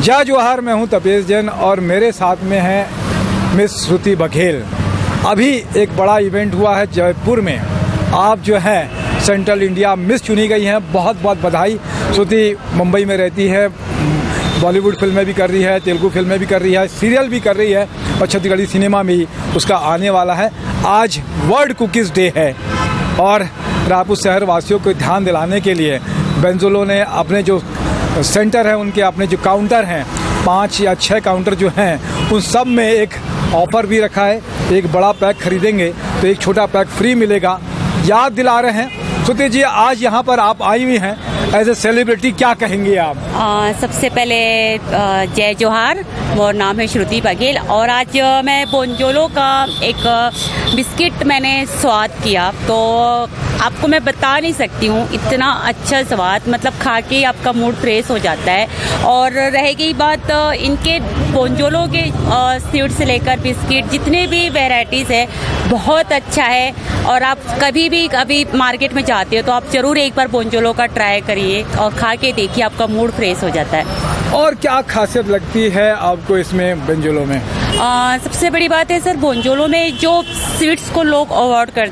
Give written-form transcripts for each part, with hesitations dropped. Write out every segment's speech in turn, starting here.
जय जोहार। मैं हूं तपेश जैन और मेरे साथ में है मिस श्रुति बघेल। अभी एक बड़ा इवेंट हुआ है जयपुर में। आप जो है सेंट्रल इंडिया मिस चुनी गई हैं। बहुत बहुत बधाई। श्रुति मुंबई में रहती है, बॉलीवुड फिल्में भी कर रही है, तेलुगु फिल्में भी कर रही है, सीरियल भी कर रही है और छत्तीसगढ़ी सिनेमा में ही उसका आने वाला है। आज वर्ल्ड कुकीज़ डे है और रायपुर शहर वासियों को ध्यान दिलाने के लिए बेंजोलो ने अपने जो सेंटर है, उनके अपने जो काउंटर हैं, 5 या 6 काउंटर जो हैं, उन सब में एक ऑफ़र भी रखा है। एक बड़ा पैक खरीदेंगे तो एक छोटा पैक फ्री मिलेगा। याद दिला रहे हैं। श्रुति जी, आज यहाँ पर आप आई हुई हैं एज ए सेलिब्रिटी, क्या कहेंगे आप? सबसे पहले जय जोहार। वो नाम है श्रुति बघेल और आज मैं बोंजोलो का एक बिस्किट मैंने स्वाद किया, तो आपको मैं बता नहीं सकती हूँ, इतना अच्छा स्वाद, मतलब खा के आपका मूड फ्रेश हो जाता है। और रह गई बात इनके बोंजोलो के स्वीट से लेकर बिस्किट, जितने भी वैरायटीज़ है, बहुत अच्छा है। और आप कभी भी कभी मार्केट में जाते हो तो आप ज़रूर एक बार बोंजोलो का ट्राई करिए और खा के देखिए, आपका मूड फ्रेश हो जाता है। और क्या खासियत लगती है आपको इसमें बोंजोलो में? सबसे बड़ी बात है सर, बोंजोलो में जो स्वीट्स को लोग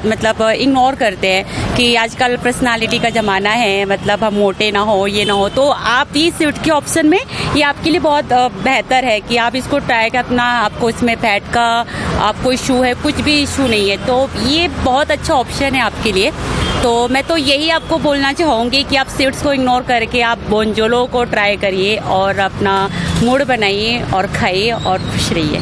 मतलब इग्नोर करते हैं कि आजकल पर्सनालिटी का ज़माना है, मतलब हम मोटे ना हो, ये ना हो, तो आप ये स्वीट के ऑप्शन में ये आपके लिए बहुत बेहतर है कि आप इसको ट्राई करना। आपको इसमें फैट का आपको इशू है, कुछ भी इशू नहीं है, तो ये बहुत अच्छा ऑप्शन है आपके लिए। तो मैं तो यही आपको बोलना चाहूँगी कि आप स्वीट्स को इग्नोर करके आप बोंजोलो को ट्राई करिए और अपना मूड बनाइए और खाइए और खुश रहिए।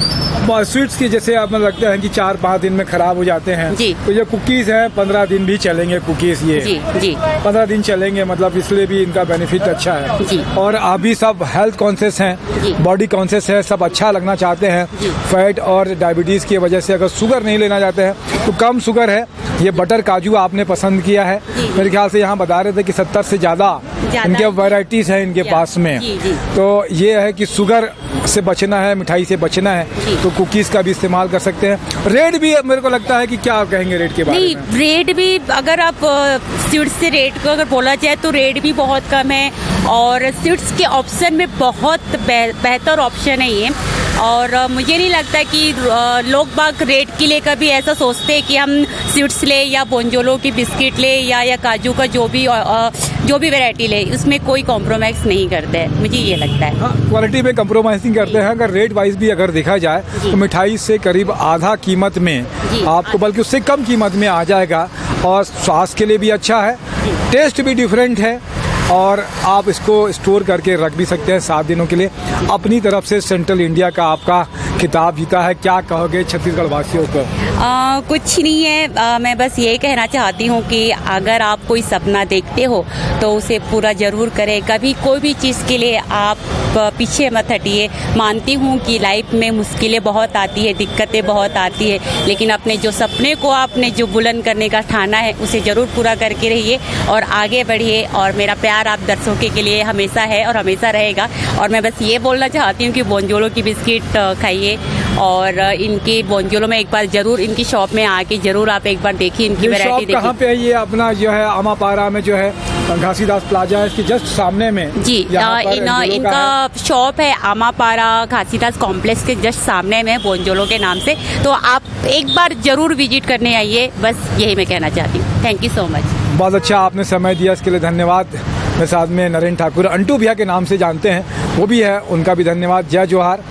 स्वीट्स की जैसे आप लगता है कि 4-5 दिन में खराब हो जाते हैं जी, तो ये कुकीज़ हैं 15 दिन भी चलेंगे। कुकीज़ ये जी 15 दिन चलेंगे, मतलब इसलिए भी इनका बेनिफिट अच्छा है जी। और अभी सब हेल्थ कॉन्शियस हैं, बॉडी कॉन्शियस है, सब अच्छा लगना चाहते हैं। फैट और डायबिटीज़ की वजह से अगर शुगर नहीं लेना चाहते हैं तो कम शुगर है। ये बटर काजू आपने पसंद किया है, मेरे ख्याल से यहाँ बता रहे थे कि 70 से ज़्यादा इनके वैरायटीज़ हैं इनके पास में। तो ये है कि शुगर से बचना है, मिठाई से बचना है, तो कुकीज़ का भी इस्तेमाल कर सकते हैं। रेट भी मेरे को लगता है कि क्या आप कहेंगे रेट के बारे में? नहीं, रेट भी अगर आप स्वीट्स से रेट को अगर बोला जाए तो रेट भी बहुत कम है और स्वीट्स के ऑप्शन में बहुत बेहतर ऑप्शन है ये। और मुझे नहीं लगता कि लोग बाग रेट के लिए कभी ऐसा सोचते हैं कि हम स्वीट्स ले या बोंजोलो की बिस्किट ले या काजू का जो भी वैरायटी ले, उसमें कोई कॉम्प्रोमाइज़ नहीं करते हैं, मुझे ये लगता है। हाँ, क्वालिटी में कम्प्रोमाइजिंग करते हैं। अगर रेट वाइज भी अगर देखा जाए तो मिठाई से करीब आधा कीमत में आपको, बल्कि उससे कम कीमत में आ जाएगा और स्वास्थ्य के लिए भी अच्छा है, टेस्ट भी डिफरेंट है और आप इसको स्टोर करके रख भी सकते हैं 7 दिनों के लिए। अपनी तरफ से सेंट्रल इंडिया का आपका खिताब जीता है, क्या कहोगे छत्तीसगढ़ वासियों को? कुछ नहीं है, मैं बस ये कहना चाहती हूँ कि अगर आप कोई सपना देखते हो तो उसे पूरा ज़रूर करें। कभी कोई भी चीज़ के लिए आप पीछे मत हटिए। मानती हूँ कि लाइफ में मुश्किलें बहुत आती है, दिक्कतें बहुत आती है, लेकिन अपने जो सपने को आपने जो बुलंद करने का ठाना है उसे ज़रूर पूरा करके रहिए और आगे बढ़िए। और मेरा प्यार आप दर्शकों के लिए हमेशा है और हमेशा रहेगा। और मैं बस ये बोलना चाहती हूँ कि बोंजोलो की बिस्किट खाइए और इनकी बोंजोलो में एक बार ज़रूर इनकी शॉप में आके ज़रूर आप एक बार देखिए, इनकी वैरायटी देखिए। कहाँ पे है ये? अपना जो है आमापारा में जो है घासीदास प्लाजा है, इसके जस्ट सामने में जी इनका शॉप है। आमापारा घासीदास कॉम्प्लेक्स के जस्ट सामने में बोंजोलो के नाम से, तो आप एक बार ज़रूर विजिट करने आइए। बस यही मैं कहना चाहती हूँ। Thank you so much. बहुत अच्छा आपने समय दिया, इसके लिए धन्यवाद। मेरे साथ में नरेंद्र ठाकुर, अंटू भैया के नाम से जानते हैं, वो भी है, उनका भी धन्यवाद। जय जोहार।